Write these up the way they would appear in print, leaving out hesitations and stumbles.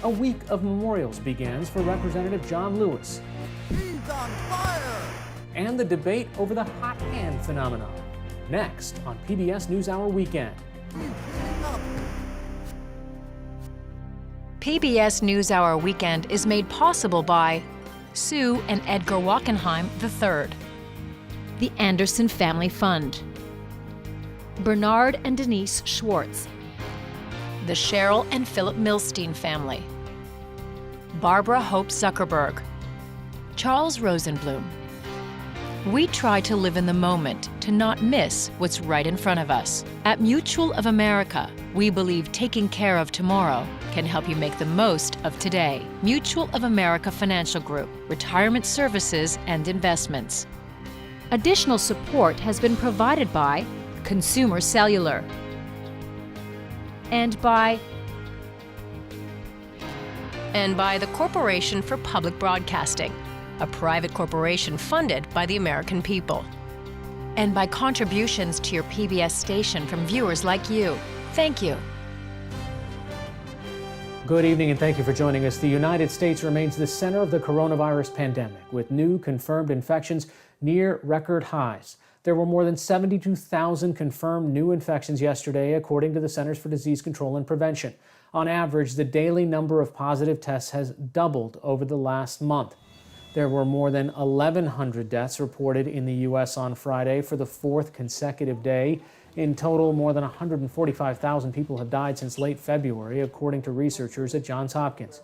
A week of memorials begins for Representative John Lewis. He's on fire! And the debate over the hot hand phenomenon. Next on PBS NewsHour Weekend. He's heating up! PBS NewsHour Weekend is made possible by Sue and Edgar Wachenheim III, the Anderson Family Fund, Bernard and Denise Schwartz, the Cheryl and Philip Milstein family, Barbara Hope Zuckerberg, Charles Rosenblum. We try to live in the moment, to not miss what's right in front of us. At Mutual of America, we believe taking care of tomorrow can help you make the most of today. Mutual of America Financial Group, retirement services and investments. Additional support has been provided by Consumer Cellular and by the Corporation for Public Broadcasting, a private corporation funded by the American people, and by contributions to your PBS station from viewers like you. Thank you. Good evening and thank you for joining us. The United States remains the center of the coronavirus pandemic, with new confirmed infections near record highs. There were more than 72,000 confirmed new infections yesterday, according to the Centers for Disease Control and Prevention. On average, the daily number of positive tests has doubled over the last month. There were more than 1,100 deaths reported in the U.S. on Friday for the fourth consecutive day. In total, more than 145,000 people have died since late February, according to researchers at Johns Hopkins.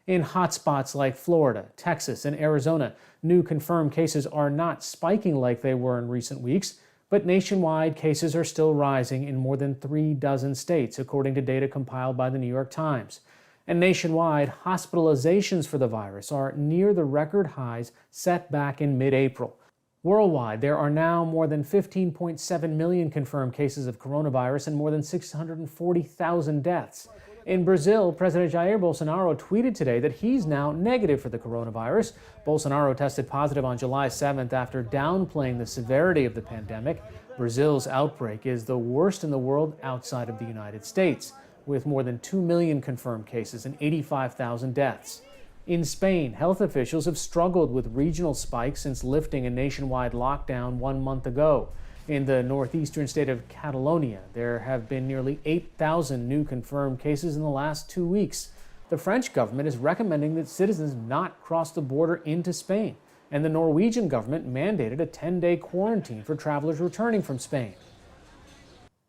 In hotspots like Florida, Texas, and Arizona, new confirmed cases are not spiking like they were in recent weeks, but nationwide cases are still rising in more than 36 states, according to data compiled by the New York Times. And nationwide, hospitalizations for the virus are near the record highs set back in mid-April. Worldwide, there are now more than 15.7 million confirmed cases of coronavirus and more than 640,000 deaths. In Brazil, President Jair Bolsonaro tweeted today that he's now negative for the coronavirus. Bolsonaro tested positive on July 7th after downplaying the severity of the pandemic. Brazil's outbreak is the worst in the world outside of the United States, with more than 2 million confirmed cases and 85,000 deaths. In Spain, health officials have struggled with regional spikes since lifting a nationwide lockdown 1 month ago. In the northeastern state of Catalonia, there have been nearly 8,000 new confirmed cases in the last 2 weeks. The French government is recommending that citizens not cross the border into Spain, and the Norwegian government mandated a 10-day quarantine for travelers returning from Spain.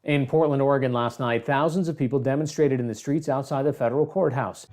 In Portland, Oregon last night, thousands of people demonstrated in the streets outside the federal courthouse.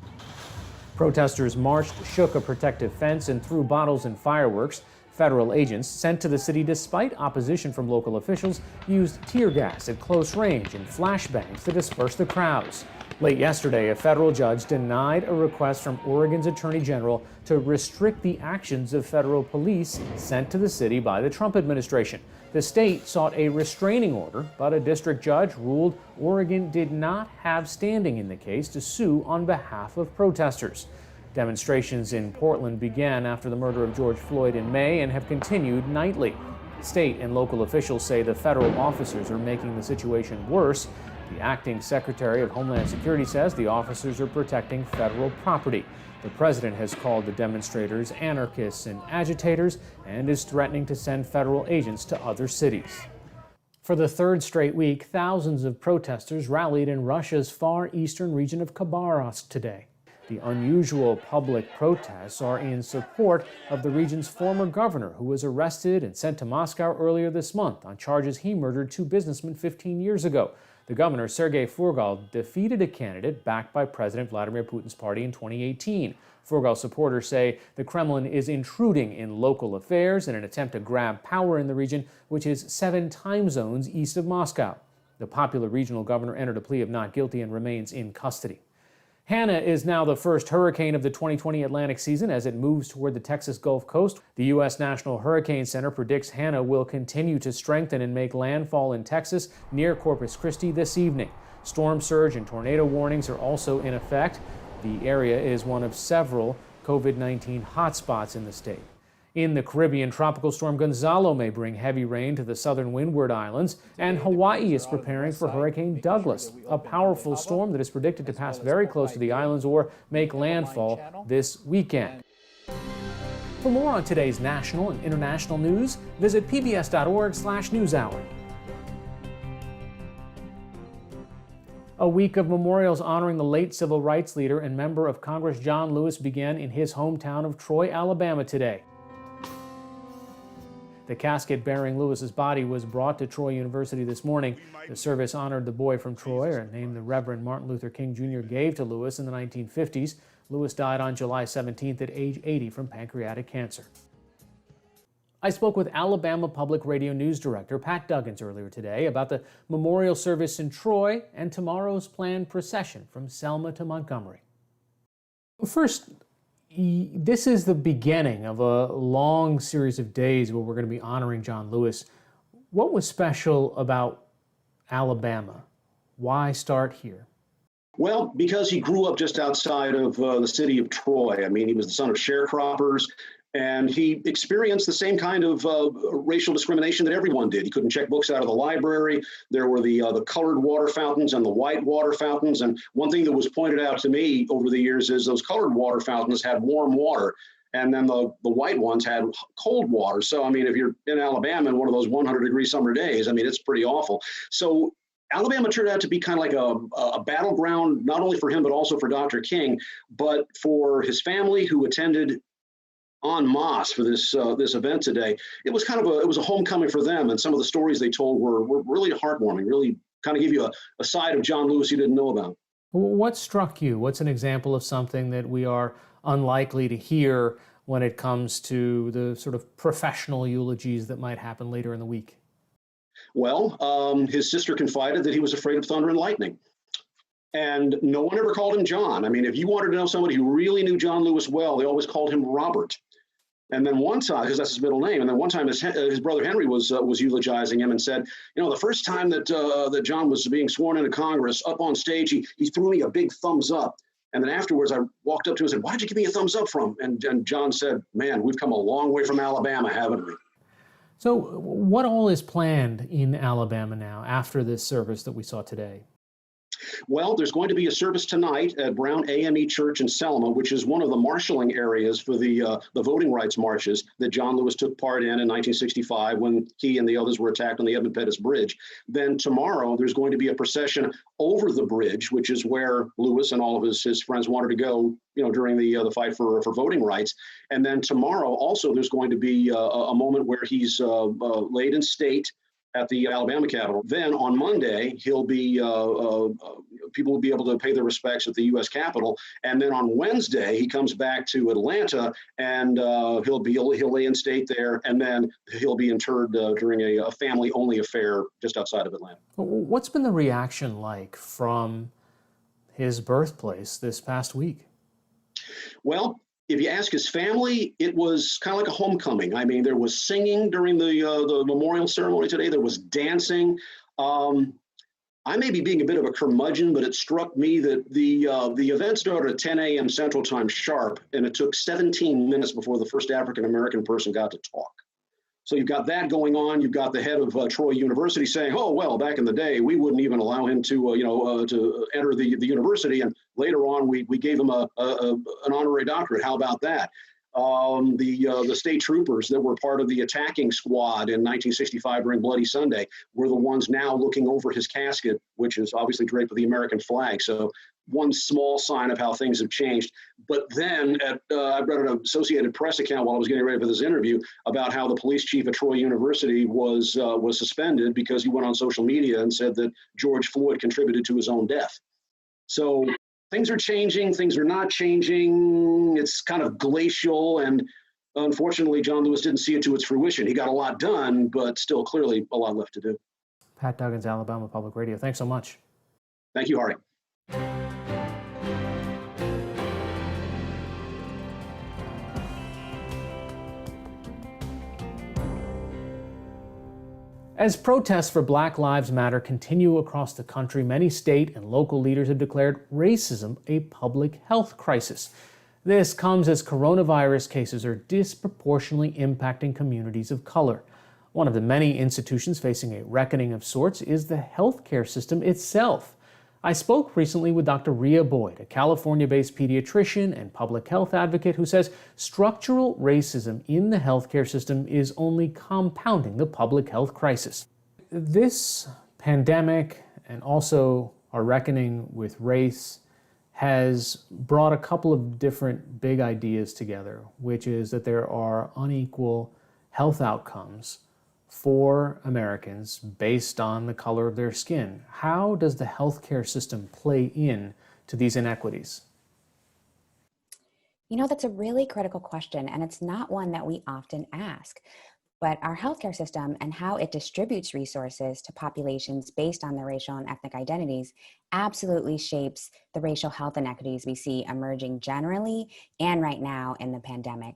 Protesters marched, shook a protective fence, and threw bottles and fireworks. Federal agents sent to the city despite opposition from local officials used tear gas at close range and flashbangs to disperse the crowds. Late yesterday, a federal judge denied a request from Oregon's Attorney General to restrict the actions of federal police sent to the city by the Trump administration. The state sought a restraining order, but a district judge ruled Oregon did not have standing in the case to sue on behalf of protesters. Demonstrations in Portland began after the murder of George Floyd in May and have continued nightly. State and local officials say the federal officers are making the situation worse. The acting Secretary of Homeland Security says the officers are protecting federal property. The president has called the demonstrators anarchists and agitators and is threatening to send federal agents to other cities. For the third straight week, thousands of protesters rallied in Russia's far eastern region of Khabarovsk today. The unusual public protests are in support of the region's former governor, who was arrested and sent to Moscow earlier this month on charges he murdered 2 businessmen 15 years ago. The governor, Sergei Furgal, defeated a candidate backed by President Vladimir Putin's party in 2018. Furgal supporters say the Kremlin is intruding in local affairs in an attempt to grab power in the region, which is 7 time zones east of Moscow. The popular regional governor entered a plea of not guilty and remains in custody. Hanna is now the first hurricane of the 2020 Atlantic season as it moves toward the Texas Gulf Coast. The U.S. National Hurricane Center predicts Hanna will continue to strengthen and make landfall in Texas near Corpus Christi this evening. Storm surge and tornado warnings are also in effect. The area is one of several COVID-19 hotspots in the state. In the Caribbean, Tropical Storm Gonzalo may bring heavy rain to the southern Windward Islands, and Hawaii is preparing for Hurricane Douglas, a powerful storm that is predicted to pass very close to the islands or make landfall this weekend. For more on today's national and international news, visit pbs.org/newshour. A week of memorials honoring the late civil rights leader and member of Congress John Lewis began in his hometown of Troy, Alabama today. The casket bearing Lewis's body was brought to Troy University this morning. The service honored the boy from Troy, a name the Reverend Martin Luther King Jr. gave to Lewis in the 1950s. Lewis died on July 17th at age 80 from pancreatic cancer. I spoke with Alabama Public Radio News Director Pat Duggins earlier today about the memorial service in Troy and tomorrow's planned procession from Selma to Montgomery. First, this is the beginning of a long series of days where we're going to be honoring John Lewis. What was special about Alabama? Why start here? Well, because he grew up just outside of the city of Troy. I mean, he was the son of sharecroppers, and he experienced the same kind of racial discrimination that everyone did. He couldn't check books out of the library. There were the colored water fountains and the white water fountains. And one thing that was pointed out to me over the years is those colored water fountains had warm water, and then the white ones had cold water. So, I mean, if you're in Alabama in one of those 100-degree summer days, I mean, it's pretty awful. So Alabama turned out to be kind of like a battleground, not only for him, but also for Dr. King, but for his family who attended en masse for this event today. It was a homecoming for them, and some of the stories they told were really heartwarming, really kind of give you a side of John Lewis you didn't know about. What struck you? What's an example of something that we are unlikely to hear when it comes to the sort of professional eulogies that might happen later in the week? Well, his sister confided that he was afraid of thunder and lightning. And no one ever called him John. I mean, if you wanted to know somebody who really knew John Lewis well, they always called him Robert. And then one time, because that's his middle name, and then one time his brother Henry was eulogizing him and said, you know, the first time that John was being sworn into Congress, up on stage, he threw me a big thumbs up. And then afterwards, I walked up to him and said, why'd you give me a thumbs up from? And John said, man, we've come a long way from Alabama, haven't we? So what all is planned in Alabama now after this service that we saw today? Well, there's going to be a service tonight at Brown AME Church in Selma, which is one of the marshaling areas for the voting rights marches that John Lewis took part in 1965 when he and the others were attacked on the Edmund Pettus Bridge. Then tomorrow, there's going to be a procession over the bridge, which is where Lewis and all of his friends wanted to go, you know, during the fight for voting rights. And then tomorrow, also, there's going to be a moment where he's laid in state at the Alabama Capitol. Then on Monday, he'll be people will be able to pay their respects at the U.S. Capitol. And then on Wednesday, he comes back to Atlanta, and he'll lay in state there, and then he'll be interred during a family-only affair just outside of Atlanta. What's been the reaction like from his birthplace this past week? Well, if you ask his family, it was kind of like a homecoming. I mean, there was singing during the memorial ceremony today. There was dancing. I may be being a bit of a curmudgeon, but it struck me that the event started at 10 a.m. Central Time sharp, and it took 17 minutes before the first African-American person got to talk. So you've got that going on. You've got the head of Troy University saying, "Oh well, back in the day, we wouldn't even allow him to enter the university, and later on, we gave him an honorary doctorate. How about that?" The state troopers that were part of the attacking squad in 1965 during Bloody Sunday were the ones now looking over his casket, which is obviously draped with the American flag. So one small sign of how things have changed. But then I read an Associated Press account while I was getting ready for this interview about how the police chief at Troy University was suspended because he went on social media and said that George Floyd contributed to his own death. So things are changing, things are not changing. It's kind of glacial, and unfortunately, John Lewis didn't see it to its fruition. He got a lot done, but still clearly a lot left to do. Pat Duggins, Alabama Public Radio. Thanks so much. Thank you, Hardy. As protests for Black Lives Matter continue across the country, many state and local leaders have declared racism a public health crisis. This comes as coronavirus cases are disproportionately impacting communities of color. One of the many institutions facing a reckoning of sorts is the healthcare system itself. I spoke recently with Dr. Rhea Boyd, a California-based pediatrician and public health advocate who says structural racism in the healthcare system is only compounding the public health crisis. This pandemic and also our reckoning with race has brought a couple of different big ideas together, which is that there are unequal health outcomes for Americans based on the color of their skin. How does the healthcare system play in to these inequities? You know, that's a really critical question, and it's not one that we often ask. But our healthcare system and how it distributes resources to populations based on their racial and ethnic identities absolutely shapes the racial health inequities we see emerging generally and right now in the pandemic.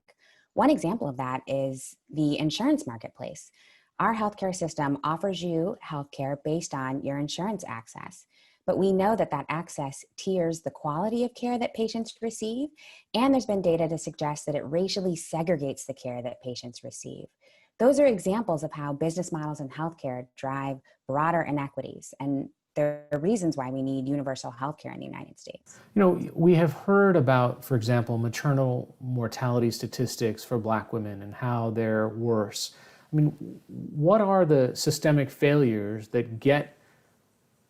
One example of that is the insurance marketplace. Our healthcare system offers you healthcare based on your insurance access. But we know that that access tiers the quality of care that patients receive, and there's been data to suggest that it racially segregates the care that patients receive. Those are examples of how business models in healthcare drive broader inequities, and there are reasons why we need universal healthcare in the United States. You know, we have heard about, for example, maternal mortality statistics for Black women and how they're worse. I mean, what are the systemic failures that get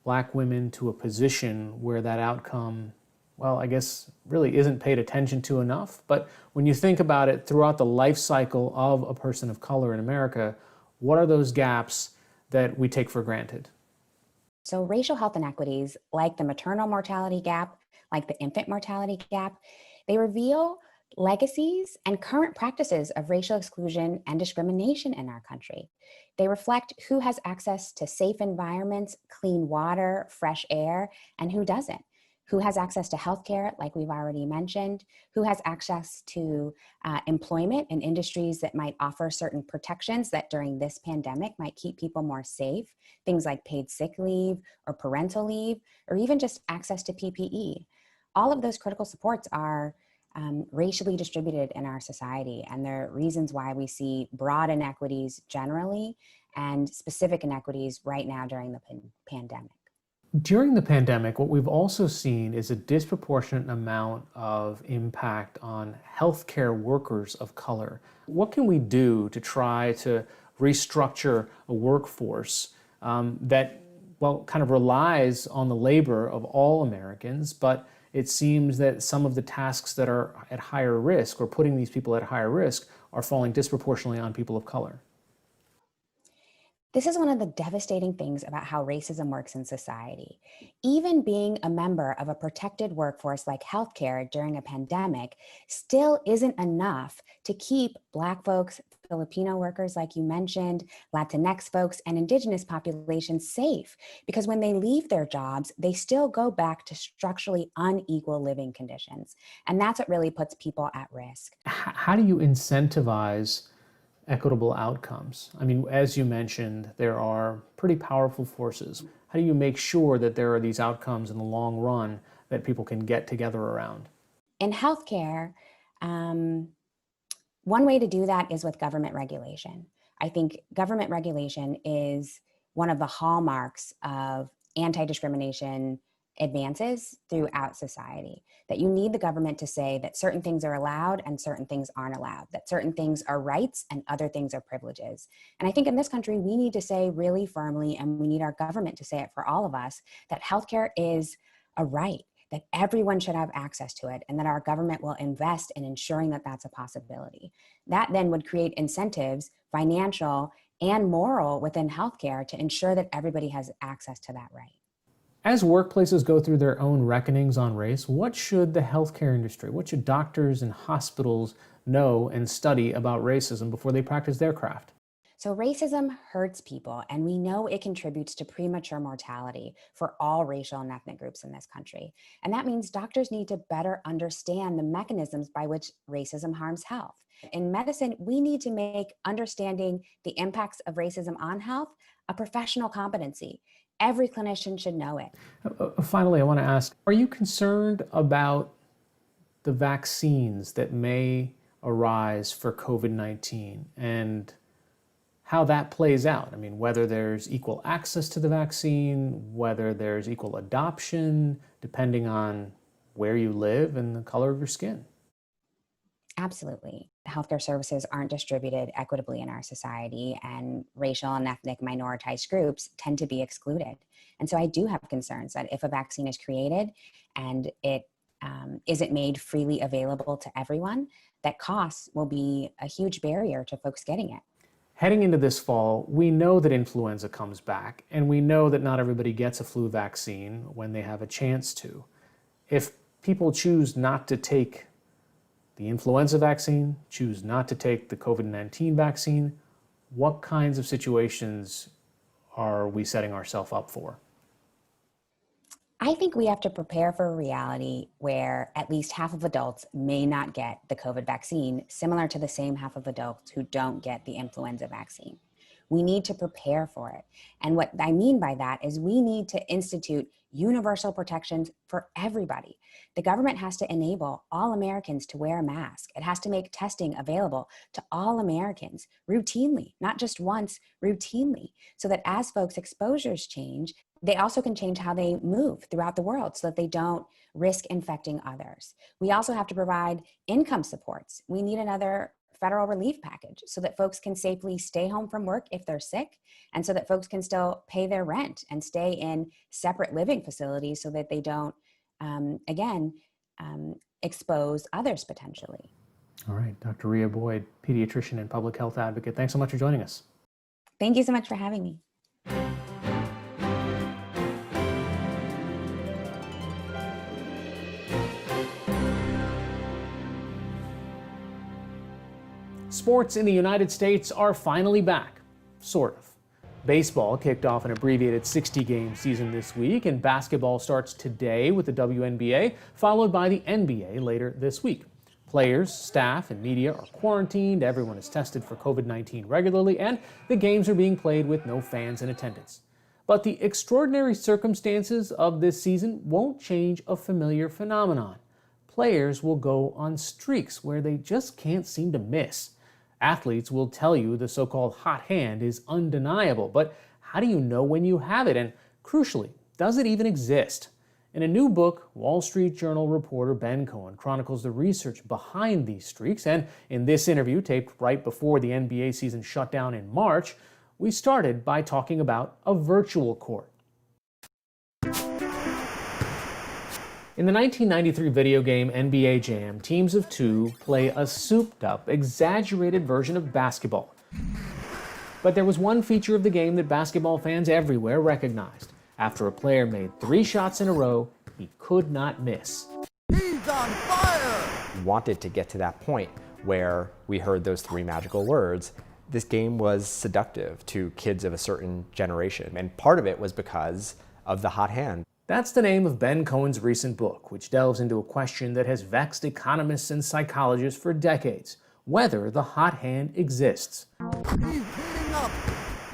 Black women to a position where that outcome, well, I guess really isn't paid attention to enough? But when you think about it throughout the life cycle of a person of color in America, what are those gaps that we take for granted? So racial health inequities, like the maternal mortality gap, like the infant mortality gap, they reveal legacies and current practices of racial exclusion and discrimination in our country. They reflect who has access to safe environments, clean water, fresh air, and who doesn't. Who has access to healthcare, like we've already mentioned, who has access to employment in industries that might offer certain protections that during this pandemic might keep people more safe, things like paid sick leave or parental leave, or even just access to PPE. All of those critical supports are racially distributed in our society, and there are reasons why we see broad inequities generally and specific inequities right now during the pandemic. During the pandemic, what we've also seen is a disproportionate amount of impact on healthcare workers of color. What can we do to try to restructure a workforce that, well, kind of relies on the labor of all Americans, but it seems that some of the tasks that are at higher risk or putting these people at higher risk are falling disproportionately on people of color? This is one of the devastating things about how racism works in society. Even being a member of a protected workforce like healthcare during a pandemic still isn't enough to keep Black folks, Filipino workers, like you mentioned, Latinx folks, and Indigenous populations safe. Because when they leave their jobs, they still go back to structurally unequal living conditions. And that's what really puts people at risk. How do you incentivize equitable outcomes? I mean, as you mentioned, there are pretty powerful forces. How do you make sure that there are these outcomes in the long run that people can get together around? In healthcare, one way to do that is with government regulation. I think government regulation is one of the hallmarks of anti-discrimination advances throughout society, that you need the government to say that certain things are allowed and certain things aren't allowed, that certain things are rights and other things are privileges. And I think in this country, we need to say really firmly, and we need our government to say it for all of us, that healthcare is a right, that everyone should have access to it, and that our government will invest in ensuring that that's a possibility. That then would create incentives, financial and moral, within healthcare to ensure that everybody has access to that right. As workplaces go through their own reckonings on race, what should the healthcare industry, what should doctors and hospitals know and study about racism before they practice their craft? So racism hurts people, and we know it contributes to premature mortality for all racial and ethnic groups in this country. And that means doctors need to better understand the mechanisms by which racism harms health. In medicine, we need to make understanding the impacts of racism on health a professional competency. Every clinician should know it. Finally, I want to ask, are you concerned about the vaccines that may arise for COVID-19 and how that plays out. I mean, whether there's equal access to the vaccine, whether there's equal adoption, depending on where you live and the color of your skin. Absolutely. Healthcare services aren't distributed equitably in our society, and racial and ethnic minoritized groups tend to be excluded. And so I do have concerns that if a vaccine is created and it isn't made freely available to everyone, that costs will be a huge barrier to folks getting it. Heading into this fall, we know that influenza comes back, and we know that not everybody gets a flu vaccine when they have a chance to. If people choose not to take the influenza vaccine, choose not to take the COVID-19 vaccine, what kinds of situations are we setting ourselves up for? I think we have to prepare for a reality where at least half of adults may not get the COVID vaccine, similar to the same half of adults who don't get the influenza vaccine. We need to prepare for it. And what I mean by that is we need to institute universal protections for everybody. The government has to enable all Americans to wear a mask. It has to make testing available to all Americans routinely, not just once, routinely, so that as folks' exposures change, they also can change how they move throughout the world so that they don't risk infecting others. We also have to provide income supports. We need another federal relief package so that folks can safely stay home from work if they're sick, and so that folks can still pay their rent and stay in separate living facilities so that they don't, expose others potentially. All right, Dr. Rhea Boyd, pediatrician and public health advocate. Thanks so much for joining us. Thank you so much for having me. Sports in the United States are finally back, sort of. Baseball kicked off an abbreviated 60-game season this week, and basketball starts today with the WNBA, followed by the NBA later this week. Players, staff, and media are quarantined, everyone is tested for COVID-19 regularly, and the games are being played with no fans in attendance. But the extraordinary circumstances of this season won't change a familiar phenomenon. Players will go on streaks where they just can't seem to miss. Athletes will tell you the so-called hot hand is undeniable, but how do you know when you have it? And crucially, does it even exist? In a new book, Wall Street Journal reporter Ben Cohen chronicles the research behind these streaks, and in this interview, taped right before the NBA season shut down in March, we started by talking about a virtual court. In the 1993 video game NBA Jam, teams of two play a souped-up, exaggerated version of basketball. But there was one feature of the game that basketball fans everywhere recognized. After a player made 3 shots in a row, he could not miss. He's on fire! We wanted to get to that point where we heard those 3 magical words. This game was seductive to kids of a certain generation, and part of it was because of the hot hand. That's the name of Ben Cohen's recent book, which delves into a question that has vexed economists and psychologists for decades: whether the hot hand exists. He's heating up!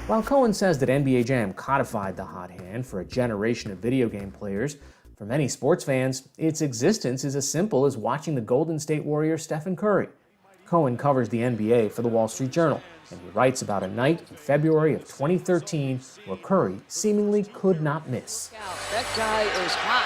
While Cohen says that NBA Jam codified the hot hand for a generation of video game players, for many sports fans, its existence is as simple as watching the Golden State Warriors Stephen Curry. Cohen covers the NBA for the Wall Street Journal, and he writes about a night in February of 2013 where Curry seemingly could not miss. That guy is hot.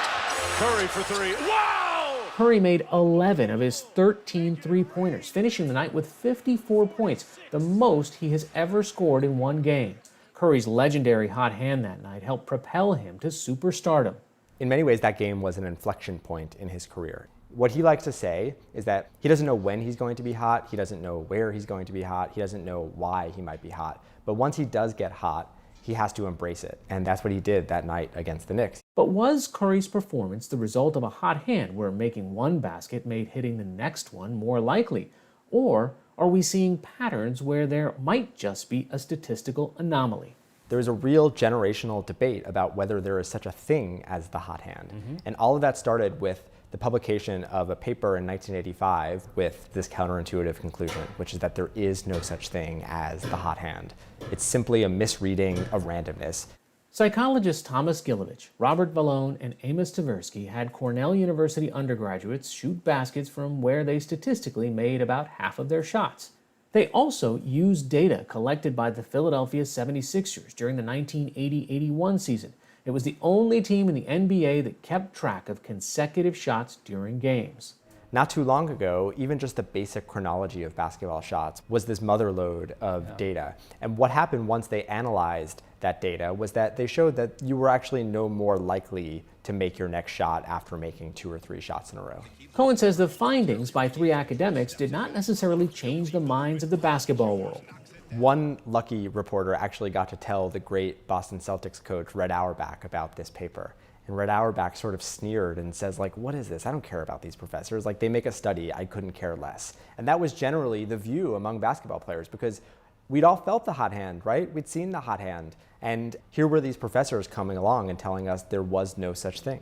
Curry for 3. Wow! Curry made 11 of his 13 three-pointers, finishing the night with 54 points, the most he has ever scored in one game. Curry's legendary hot hand that night helped propel him to superstardom. In many ways, that game was an inflection point in his career. What he likes to say is that he doesn't know when he's going to be hot, he doesn't know where he's going to be hot, he doesn't know why he might be hot. But once he does get hot, he has to embrace it. And that's what he did that night against the Knicks. But was Curry's performance the result of a hot hand where making one basket made hitting the next one more likely? Or are we seeing patterns where there might just be a statistical anomaly? There is a real generational debate about whether there is such a thing as the hot hand. And all of that started with the publication of a paper in 1985 with this counterintuitive conclusion, which is that there is no such thing as the hot hand. It's simply a misreading of randomness. Psychologists Thomas Gilovich, Robert Vallone, and Amos Tversky had Cornell University undergraduates shoot baskets from where they statistically made about half of their shots. They also used data collected by the Philadelphia 76ers during the 1980-81 season. It was the only team in the NBA that kept track of consecutive shots during games. Not too long ago, even just the basic chronology of basketball shots was this mother lode of data. And what happened once they analyzed that data was that they showed that you were actually no more likely to make your next shot after making 2 or 3 shots in a row. Cohen says the findings by 3 academics did not necessarily change the minds of the basketball world. One lucky reporter actually got to tell the great Boston Celtics coach Red Auerbach about this paper. And Red Auerbach sort of sneered and says, like, what is this? I don't care about these professors. Like, they make a study. I couldn't care less. And that was generally the view among basketball players because we'd all felt the hot hand, right? We'd seen the hot hand. And here were these professors coming along and telling us there was no such thing.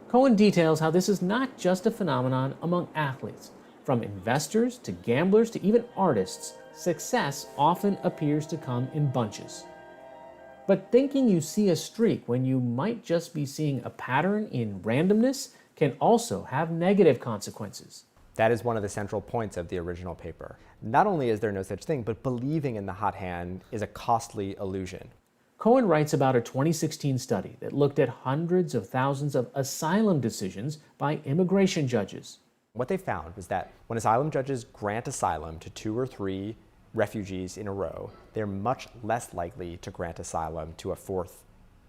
Cohen details how this is not just a phenomenon among athletes. From investors to gamblers to even artists, success often appears to come in bunches. But thinking you see a streak when you might just be seeing a pattern in randomness can also have negative consequences. That is one of the central points of the original paper. Not only is there no such thing, but believing in the hot hand is a costly illusion. Cohen writes about a 2016 study that looked at hundreds of thousands of asylum decisions by immigration judges. What they found was that when asylum judges grant asylum to 2 or 3 refugees in a row, they're much less likely to grant asylum to a 4th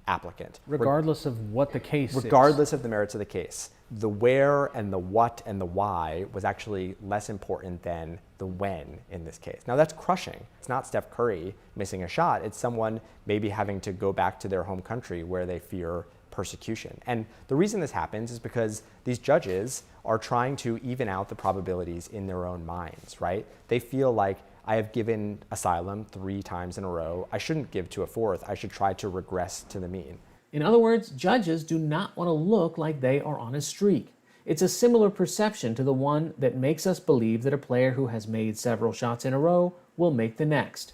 applicant. Regardless of what the case is. Regardless of the merits of the case. The where and the what and the why was actually less important than the when in this case. Now that's crushing. It's not Steph Curry missing a shot. It's someone maybe having to go back to their home country where they fear persecution. And the reason this happens is because these judges are trying to even out the probabilities in their own minds, right? They feel like, I have given asylum 3 times in a row. I shouldn't give to a 4th. I should try to regress to the mean. In other words, judges do not want to look like they are on a streak. It's a similar perception to the one that makes us believe that a player who has made several shots in a row will make the next.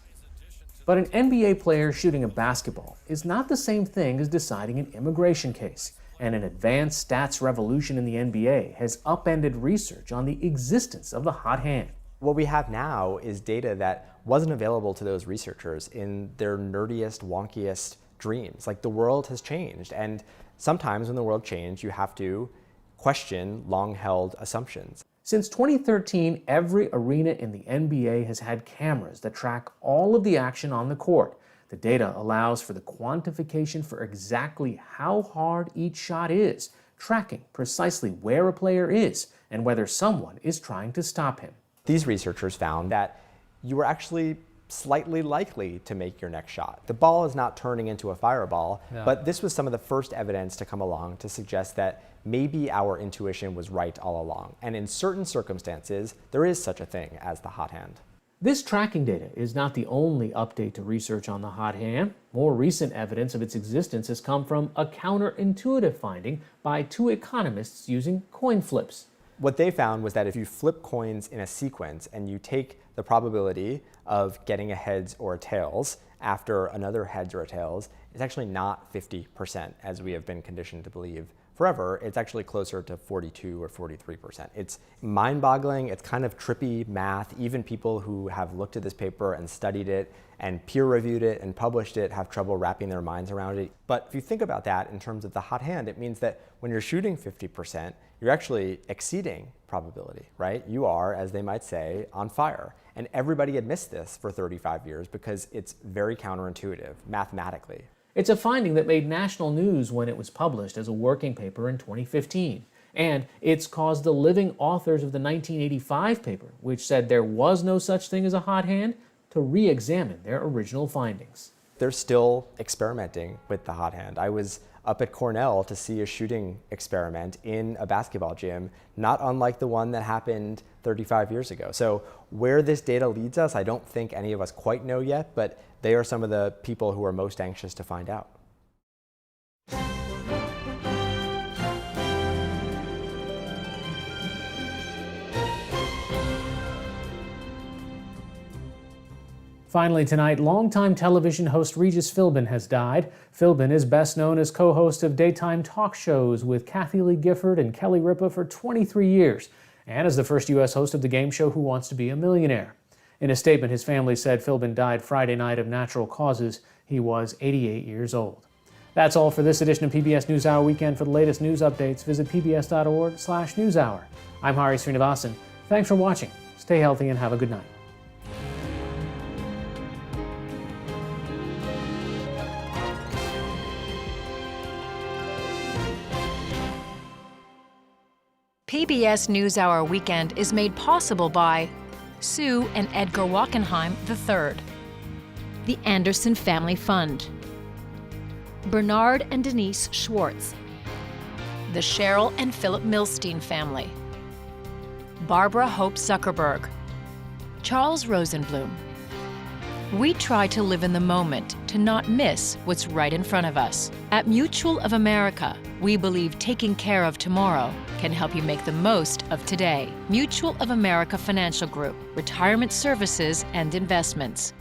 But an NBA player shooting a basketball is not the same thing as deciding an immigration case, and an advanced stats revolution in the NBA has upended research on the existence of the hot hand. What we have now is data that wasn't available to those researchers in their nerdiest, wonkiest dreams. Like, the world has changed, and sometimes when the world changed, you have to question long-held assumptions. Since 2013, every arena in the NBA has had cameras that track all of the action on the court. The data allows for the quantification for exactly how hard each shot is, tracking precisely where a player is and whether someone is trying to stop him. These researchers found that you were actually slightly likely to make your next shot. The ball is not turning into a fireball, but this was some of the first evidence to come along to suggest that maybe our intuition was right all along. And in certain circumstances, there is such a thing as the hot hand. This tracking data is not the only update to research on the hot hand. More recent evidence of its existence has come from a counterintuitive finding by 2 economists using coin flips. What they found was that if you flip coins in a sequence and you take the probability of getting a heads or a tails after another heads or a tails, it's actually not 50%, as we have been conditioned to believe forever. It's actually closer to 42 or 43%. It's mind-boggling. It's kind of trippy math. Even people who have looked at this paper and studied it and peer-reviewed it and published it have trouble wrapping their minds around it. But if you think about that in terms of the hot hand, it means that when you're shooting 50%, you're actually exceeding probability, right? You are, as they might say, on fire. And everybody admits this for 35 years because it's very counterintuitive mathematically. It's a finding that made national news when it was published as a working paper in 2015. And it's caused the living authors of the 1985 paper, which said there was no such thing as a hot hand, to re-examine their original findings. They're still experimenting with the hot hand. I was up at Cornell to see a shooting experiment in a basketball gym, not unlike the one that happened 35 years ago. So where this data leads us, I don't think any of us quite know yet, but they are some of the people who are most anxious to find out. Finally tonight, longtime television host Regis Philbin has died. Philbin is best known as co-host of daytime talk shows with Kathy Lee Gifford and Kelly Ripa for 23 years, and as the first U.S. host of the game show Who Wants to Be a Millionaire. In a statement, his family said Philbin died Friday night of natural causes. He was 88 years old. That's all for this edition of PBS NewsHour Weekend. For the latest news updates, visit pbs.org/newshour. I'm Hari Srinivasan. Thanks for watching. Stay healthy and have a good night. PBS NewsHour Weekend is made possible by Sue and Edgar Wachenheim III, the Anderson Family Fund, Bernard and Denise Schwartz, the Cheryl and Philip Milstein family, Barbara Hope Zuckerberg, Charles Rosenblum. We try to live in the moment, to not miss what's right in front of us. At Mutual of America, we believe taking care of tomorrow can help you make the most of today. Mutual of America Financial Group, retirement services and investments.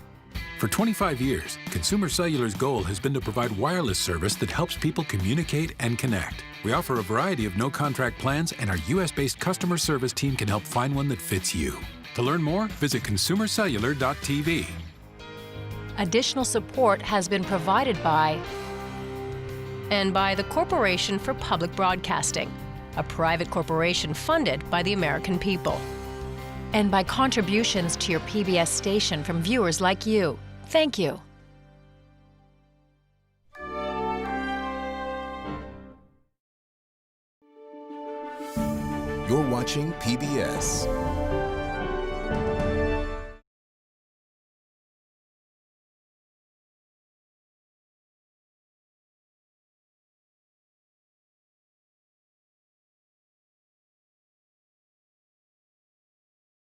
For 25 years, Consumer Cellular's goal has been to provide wireless service that helps people communicate and connect. We offer a variety of no-contract plans, and our U.S.-based customer service team can help find one that fits you. To learn more, visit consumercellular.tv. Additional support has been provided by the Corporation for Public Broadcasting, a private corporation funded by the American people, and by contributions to your PBS station from viewers like you. Thank you. You're watching PBS.